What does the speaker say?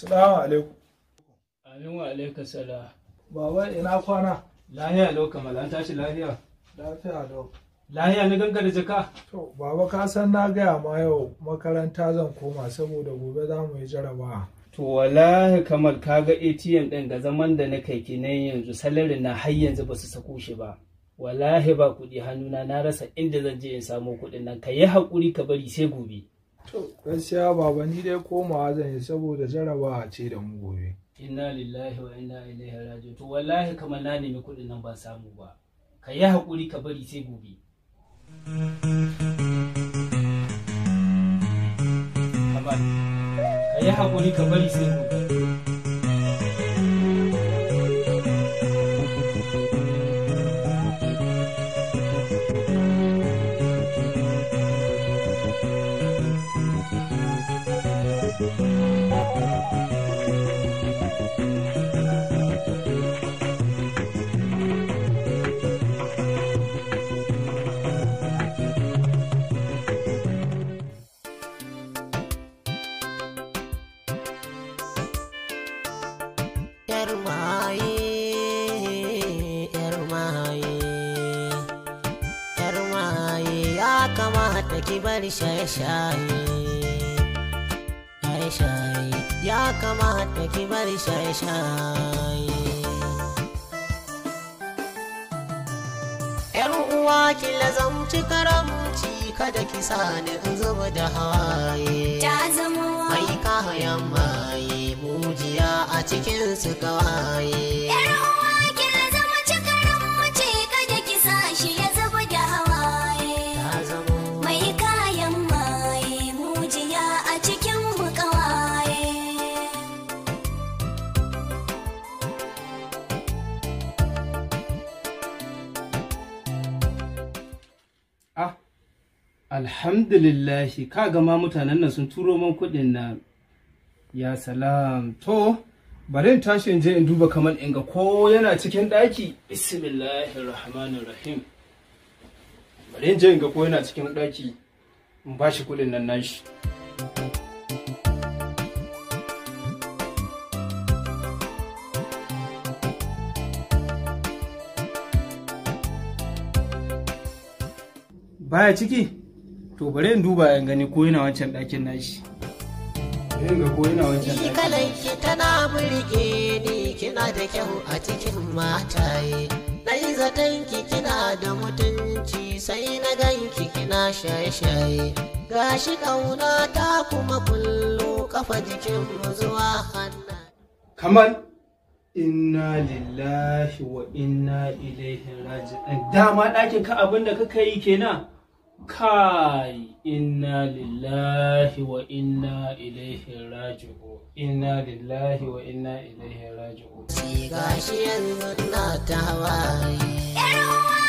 Assalamu alaikum. Amin wa alaika salam. Baba ina kwana? Lahiya lau Kamal, an tashi lahiya? Lafiya lau. Lahiya na ganka da jaka? To baba ka san na gaya ma yau makaranta zan koma saboda gobe za mu yi jarabawa. To wallahi Kamal kaga ATM ɗin ga zaman da na kai kenan yanzu salarin na har yanzu ba su sako shi ba. Wallahi ba kuɗi hannuna na rasa inda zan je in samu kuɗin nan, ka yi haƙuri ka bari sai gobe. To gaskiya baba ni dai komawa zan yi saboda jarabawa ce da mu gobe. Inna lillahi wa inna ilaihi raji'un. To wallahi Kamal na nemi kuɗin nan ban samu ba. Ka yi haƙuri ka bari sai gobe. Kamal, ka yi haƙuri ka bari sai gobe. kamata ki bar shaye-shaye, ya kamata ki bar shaye-shaye. Yar uwa ki lazamci karamci, kada ki sani in zuba da hawaye. Ta zama mai kayan maye, mujiya a cikin su kawaye. yar uwa ki lazamci karamci, kada ki sa shi ya zuba da hawaye. Ta zama Mai kayan maye, mujiya a cikin mu kawaye. Ah, alhamdulillahi, ka gama mutanen nan sun turo man kuɗin nan. Ya salam. To, bari in tashi in je in duba Kamal in ga ko yana cikin ɗaki. Bismillahirrahmanirrahim. Bari in je in ga ko yana cikin ɗaki in ba shi kuɗin nan nashi. Baya ciki? To bari in duba in gani ko yana wancan ɗakin nashi. Bari in ga ko yana wancan Ki ɗakin. kalanki tana burge ni, kina da kyau a cikin mataye. Ɗai zatonki kina da mutunci, sai na ganki kina shaye-shaye. Gashi ƙauna ta kuma kullu, kafa jikin mu zuwa hannu. Kamal, inna lillahi wa inna ilaihi raji'un. Dama ɗakin ka abin da kaka yi kenan. Kai, inna lillahi wa inna ilaihi raji'un. Inna lillahi wa inna ilaihi raji'un. Gashi yanzu na ta hawaye. Yar uwa